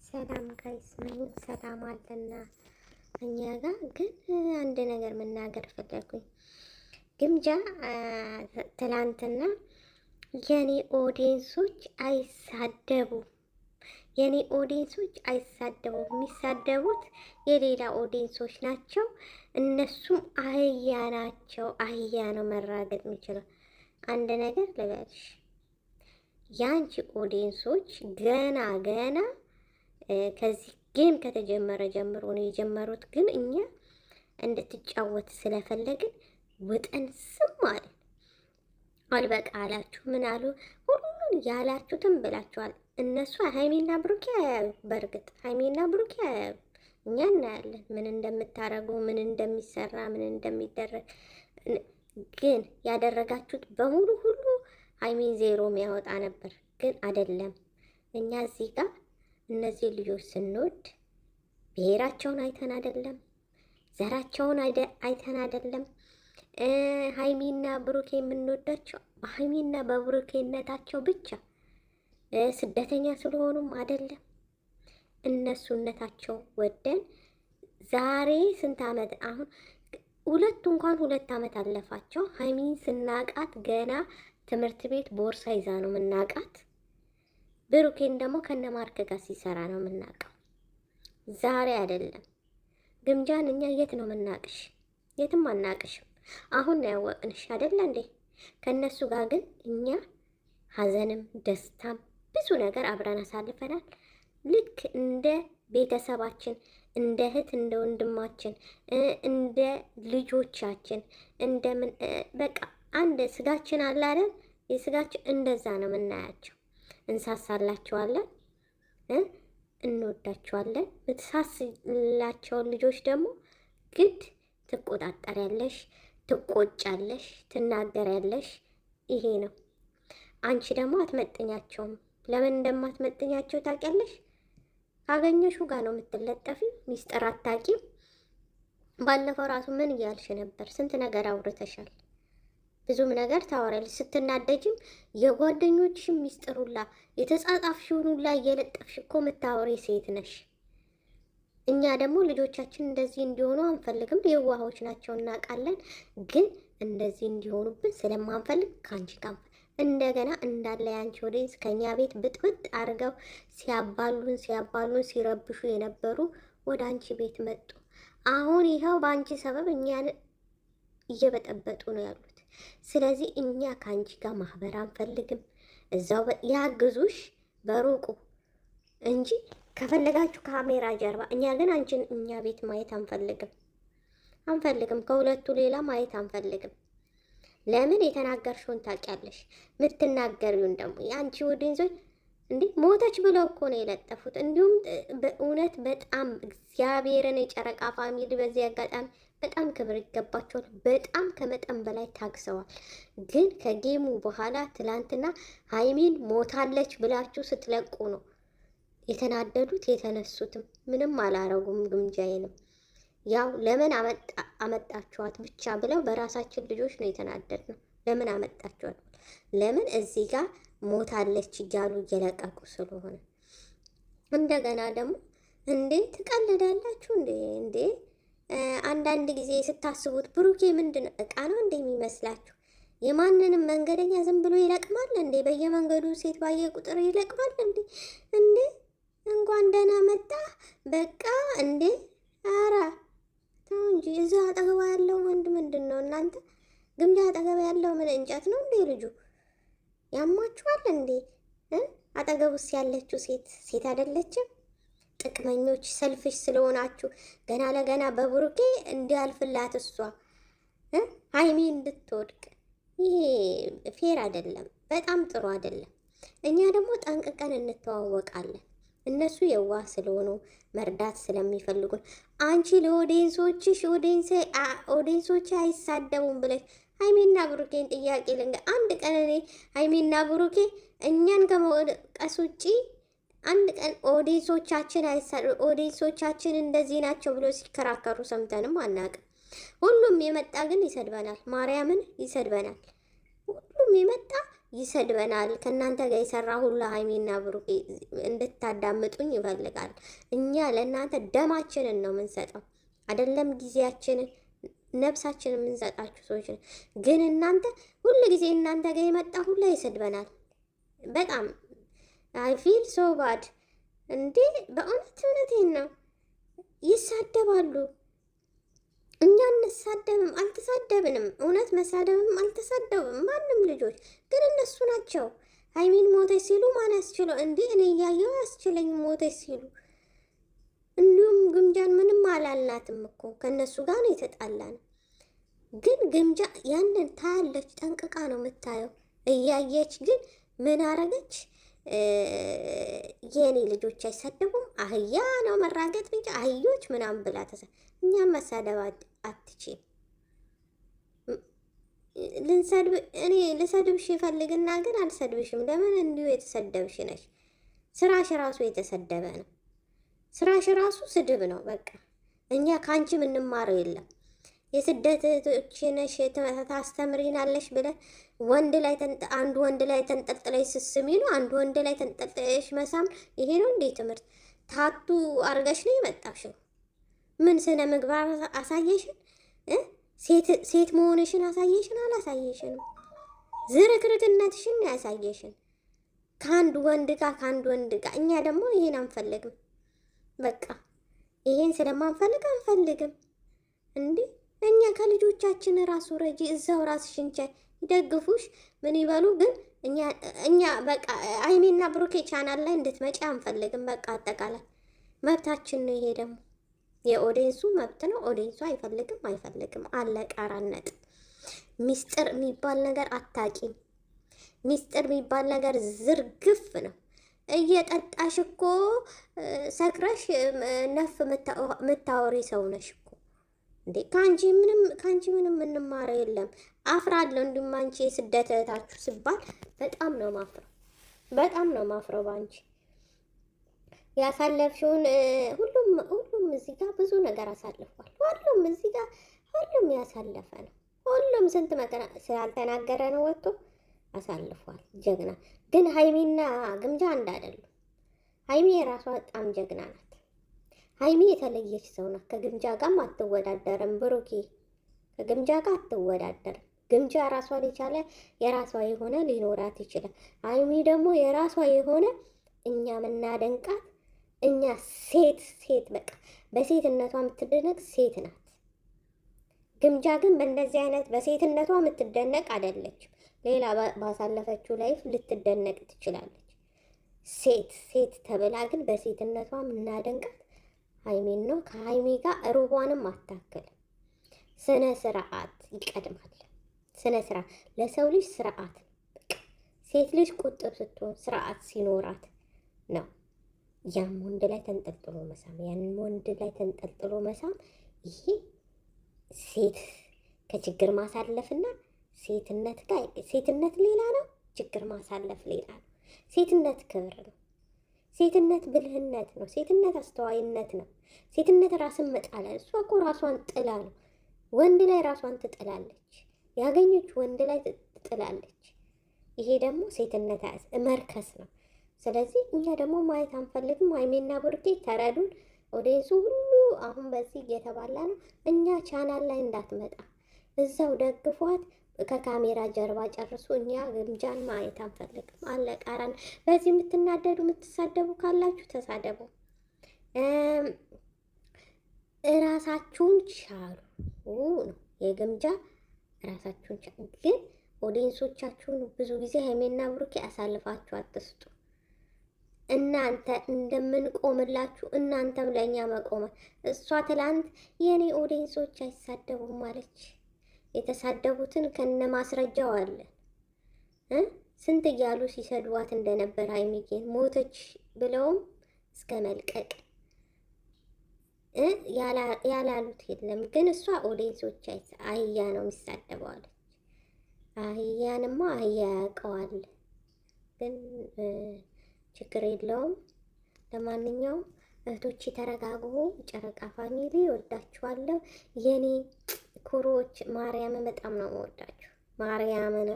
ሰላም ጋይስ ምን ሰላም አለና እኛ ጋር ግን አንድ ነገር መናገር ፈለኩኝ። ግምጃ ትላንትና የኔ ኦዲየንሶች አይሳደቡ፣ የኔ ኦዲየንሶች አይሳደቡ፣ የሚሳደቡት የሌላ ኦዲየንሶች ናቸው። እነሱም አህያ ናቸው። አህያ ነው መራገጥ የሚችለው። አንድ ነገር ልበልሽ፣ ያንቺ ኦዲየንሶች ገና ከዚህ ጌም ከተጀመረ ጀምሮ ነው የጀመሩት። ግን እኛ እንድትጫወት ስለፈለግን ውጠን ስም አለን። አልበቃ አላችሁ። ምን አሉ? ሁሉን ያላችሁትም ብላችኋል። እነሱ ሀይሚና ብሩኬ አያዩ። በእርግጥ ሀይሚና ብሩኬ አያዩ። እኛ እናያለን፣ ምን እንደምታረጉ፣ ምን እንደሚሰራ፣ ምን እንደሚደረግ። ግን ያደረጋችሁት በሙሉ ሁሉ ሀይሚን ዜሮ የሚያወጣ ነበር። ግን አይደለም። እኛ እዚህ ጋር እነዚህ ልጆች ስንወድ ብሔራቸውን አይተን አይደለም፣ ዘራቸውን አይተን አይደለም። ሀይሚና ብሩኬ የምንወዳቸው በሀይሚና በብሩኬነታቸው ብቻ ስደተኛ ስለሆኑም አይደለም። እነሱነታቸው ወደን ዛሬ ስንት ዓመት አሁን ሁለት ዓመት አለፋቸው። ሀይሚን ስናቃት ገና ትምህርት ቤት ቦርሳ ይዛ ነው የምናቃት። ብሩኬን ደግሞ ከነማርክ ጋር ሲሰራ ነው የምናውቀው። ዛሬ አይደለም። ግምጃን እኛ የት ነው የምናቅሽ? የትም አናቅሽም። አሁን ነው ያወቅንሽ አይደለ እንዴ? ከነሱ ጋር ግን እኛ ሀዘንም ደስታም ብዙ ነገር አብረን አሳልፈናል። ልክ እንደ ቤተሰባችን፣ እንደ እህት፣ እንደ ወንድማችን፣ እንደ ልጆቻችን እንደምን በቃ አንድ ስጋችን አለ አይደል? የስጋችን እንደዛ ነው የምናያቸው። እንሳሳላቸዋለን፣ እንወዳቸዋለን። ምትሳስላቸውን ልጆች ደግሞ ግድ ትቆጣጠሪያለሽ፣ ትቆጫለሽ፣ ትናገሪያለሽ። ይሄ ነው። አንቺ ደግሞ አትመጥኛቸውም። ለምን እንደማትመጥኛቸው ታውቂያለሽ? ካገኘሽው ጋር ነው የምትለጠፊ። ሚስጥር አታውቂም። ባለፈው ራሱ ምን እያልሽ ነበር? ስንት ነገር አውርተሻል። ብዙም ነገር ታወራለሽ። ስትናደጅም የጓደኞችሽን ሚስጥር ሁላ የተጻጻፍሽውን ሁላ እየለጠፍሽ እኮ የምታወሪ ሴት ነሽ። እኛ ደግሞ ልጆቻችን እንደዚህ እንዲሆኑ አንፈልግም። የዋሆች ናቸው እናውቃለን። ግን እንደዚህ እንዲሆኑብን ስለማንፈልግ ከአንቺ ጋር እንደገና እንዳለ ያንቺ ኦዲየንስ ከኛ ቤት ብጥብጥ አድርገው ሲያባሉን ሲረብሹ የነበሩ ወደ አንቺ ቤት መጡ። አሁን ይኸው በአንቺ ሰበብ እኛን እየበጠበጡ ነው ያሉት። ስለዚህ እኛ ከአንቺ ጋር ማህበር አንፈልግም። እዛው ያግዙሽ በሩቁ እንጂ ከፈለጋችሁ ካሜራ ጀርባ። እኛ ግን አንቺን እኛ ቤት ማየት አንፈልግም። ከሁለቱ ሌላ ማየት አንፈልግም። ለምን? የተናገርሽውን ታውቂያለሽ። የምትናገሪውን ደግሞ የአንቺ ኦዲየንሶች እንዴ ሞተች ብለው እኮ ነው የለጠፉት። እንዲሁም በእውነት በጣም እግዚአብሔርን የጨረቃ ፋሚሊ በዚህ አጋጣሚ በጣም ክብር ይገባቸዋል። በጣም ከመጠን በላይ ታግሰዋል። ግን ከጌሙ በኋላ ትላንትና ሀይሚን ሞታለች ብላችሁ ስትለቁ ነው የተናደዱት። የተነሱትም ምንም አላረጉም። ግምጃዬንም ያው ለምን አመጣችኋት ብቻ ብለው በራሳችን ልጆች ነው የተናደድ ነው። ለምን አመጣችኋት? ለምን እዚህ ጋር ሞታለች እያሉ እየለቀቁ ስለሆነ። እንደገና ደግሞ እንዴ ትቀልዳላችሁ እንዴ? አንዳንድ ጊዜ ስታስቡት ብሩኬ ምንድን እቃ ነው እንዴ የሚመስላችሁ? የማንንም መንገደኛ ዝም ብሎ ይለቅማል እንዴ? በየመንገዱ ሴት ባየ ቁጥር ይለቅማል እንዴ? እንኳን ደህና መጣ በቃ እንዴ! ኧረ ተው እንጂ። እዛ አጠገባ ያለው ወንድ ምንድን ነው እናንተ? ግምጃ አጠገባ ያለው ምን እንጨት ነው እንዴ? ልጁ ያማችኋል እንዴ? አጠገቡስ ያለችው ሴት አይደለችም? ጥቅመኞች ሰልፍሽ ስለሆናችሁ ገና ለገና በብሩኬ እንዲያልፍላት እሷ ሀይሚ እንድትወድቅ። ይሄ ፌር አይደለም፣ በጣም ጥሩ አይደለም። እኛ ደግሞ ጠንቅቀን እንተዋወቃለን። እነሱ የዋህ ስለሆኑ መርዳት ስለሚፈልጉን አንቺ ለኦዲየንሶችሽ ኦዲየንሶች አይሳደቡም ብለሽ ሀይሚና ብሩኬን ጥያቄ አንድ ቀን እኔ ሀይሚና ብሩኬ እኛን ከመውቀስ ውጪ አንድ ቀን ኦዲየንሶቻችን እንደዚህ ናቸው ብሎ ሲከራከሩ ሰምተንም አናውቅም። ሁሉም የመጣ ግን ይሰድበናል። ማርያምን ይሰድበናል። ሁሉም የመጣ ይሰድበናል። ከእናንተ ጋር የሰራ ሁሉ ሀይሚና ብሩኬ እንድታዳምጡኝ ይፈልጋል። እኛ ለእናንተ ደማችንን ነው የምንሰጠው፣ አይደለም ጊዜያችንን ነፍሳችንን የምንሰጣችሁ ሰዎች ነው። ግን እናንተ ሁሉ ጊዜ እናንተ ጋር የመጣ ሁላ ይሰድበናል። በጣም አይ ፊል ሶ ባድ እንዴ! በእውነት እውነቴን ነው። ይሳደባሉ። እኛ እንሳደብም አልተሳደብንም፣ እውነት መሳደብም አልተሳደብም ማንም ልጆች ግን እነሱ ናቸው ሀይሚን ሞተች ሲሉ ማን ያስችለው እንዴ? እኔ እያየው ያስችለኝ ሞተች ሲሉ። እንዲሁም ግምጃን ምንም አላልናትም እኮ ከእነሱ ጋር ነው የተጣላን። ግን ግምጃ ያንን ታያለች፣ ጠንቅቃ ነው የምታየው። እያየች ግን ምን አረገች? የኔ ልጆች አይሰደቡም፣ አህያ ነው መራገጥ እንጂ አህዮች ምናምን ብላ እኛም መሳደብ አትችም። እኔ ልሰድብሽ ይፈልግና ግን አልሰድብሽም። ለምን? እንዲሁ የተሰደብሽ ነሽ። ስራሽ ራሱ የተሰደበ ነው። ስራሽ ራሱ ስድብ ነው። በቃ እኛ ከአንቺ የምንማረው የለም። የስደት እህቶችነሽ ታስተምሪናለሽ ብለህ አንዱ ወንድ ላይ ተንጠልጥለሽ ስስሚ ነው። አንዱ ወንድ ላይ ተንጠልጥለሽ መሳም ይሄ ነው እንዴ ትምህርት? ታቱ አርገሽ ነው የመጣሽው? ምን ስነ ምግባር አሳየሽን? ሴት መሆንሽን አሳየሽን? አላሳየሽንም። ዝርክርክነትሽን ያሳየሽን ከአንድ ወንድ ጋር። እኛ ደግሞ ይሄን አንፈልግም። በቃ ይሄን ስለማንፈልግ አንፈልግም እንዴ። እኛ ከልጆቻችን ራሱ ረጂ እዛው ራስሽን ቻይ፣ ይደግፉሽ ምን ይበሉ። ግን እኛ በቃ ሀይሚና ብሩኬ ቻናል ላይ እንድትመጪ አንፈልግም። በቃ አጠቃላይ መብታችን ነው። ይሄ ደግሞ የኦዲየንሱ መብት ነው። ኦዲየንሱ አይፈልግም አለቀ። አራነጥ ሚስጥር የሚባል ነገር አታቂም። ሚስጥር የሚባል ነገር ዝርግፍ ነው። እየጠጣሽ እኮ ሰክረሽ ነፍ የምታወሪ ሰው ነሽ እኮ እንዴ! ከአንቺ ምንም የምንማረው የለም። አፍራለሁ። እንዲሁም አንቺ የስደት እህታችሁ ስባል በጣም ነው ማፍረው በአንቺ ያሳለፍሽውን። ሁሉም እዚህ ጋር ብዙ ነገር አሳልፏል። ሁሉም ያሳለፈ ነው። ሁሉም ስንት መከራ ስላልተናገረ ነው ወጥቶ አሳልፏል። ጀግና። ግን ሀይሚና ግምጃ አንድ አይደሉም። ሀይሚ የራሷ በጣም ጀግና ናት። ሀይሚ የተለየች ሰው ናት። ከግምጃ ጋርም አትወዳደርም። ብሩኬ ከግምጃ ጋር አትወዳደርም። ግምጃ ራሷን የቻለ የራሷ የሆነ ሊኖራት ይችላል። ሀይሚ ደግሞ የራሷ የሆነ እኛ ምናደንቃት እኛ ሴት በቃ በሴትነቷ የምትደነቅ ሴት ናት። ግምጃ ግን በእንደዚህ አይነት በሴትነቷ የምትደነቅ አይደለችም። ሌላ ባሳለፈችው ላይፍ ልትደነቅ ትችላለች። ሴት ተብላ ግን በሴትነቷ የምናደንቃት ሀይሚን ነው። ከሀይሚ ጋር ሩቧንም አታክልም። ስነ ስርዓት ይቀድማል። ስነ ስርዓት ለሰው ልጅ ስርዓት ነው። ሴት ልጅ ቁጥብ ስትሆን ስርዓት ሲኖራት ነው ያም ወንድ ላይ ተንጠልጥሎ መሳም፣ ያንን ወንድ ላይ ተንጠልጥሎ መሳም። ይሄ ሴት ከችግር ማሳለፍና ሴትነት ሌላ ነው፣ ችግር ማሳለፍ ሌላ ነው። ሴትነት ክብር ነው። ሴትነት ብልህነት ነው። ሴትነት አስተዋይነት ነው። ሴትነት ራስን መጣል። እሷ እኮ ራሷን ጥላ ነው። ወንድ ላይ ራሷን ትጥላለች። ያገኘች ወንድ ላይ ትጥላለች። ይሄ ደግሞ ሴትነት መርከስ ነው። ስለዚህ እኛ ደግሞ ማየት አንፈልግም። ሀይሜና ብሩኬ ተረዱን። ኦዲየንሱ ሁሉ አሁን በዚህ እየተባላ ነው። እኛ ቻናል ላይ እንዳትመጣ እዛው ደግፏት። ከካሜራ ጀርባ ጨርሱ። እኛ ግምጃን ማየት አንፈልግም። አለቃራን በዚህ የምትናደዱ የምትሳደቡ ካላችሁ ተሳደቡ። እራሳችሁን ቻሉ ነው የግምጃ እራሳችሁን ቻሉ። ግን ኦዲየንሶቻችሁን ብዙ ጊዜ ሀይሜና ብሩኬ አሳልፋችሁ አትስጡ። እናንተ እንደምንቆምላችሁ እናንተም ለእኛ መቆመ። እሷ ትላንት የእኔ ኦዲየንሶች አይሳደቡም አለች። የተሳደቡትን ከነ ማስረጃው አለ። ስንት እያሉ ሲሰድቧት እንደነበር ሀይሚዬን ሞተች ብለውም እስከ መልቀቅ ያላሉት የለም። ግን እሷ ኦዲየንሶች አህያ ነው የሚሳደበው አለች። አህያንማ አህያ ያውቀዋል። ግን ችግር የለውም። ለማንኛውም እህቶቼ ተረጋጉ። ጨረቃ ፋሚሊ ወዳችኋለሁ። የኔ ኩሮች ማርያምን በጣም ነው የምወዳችሁ። ማርያምን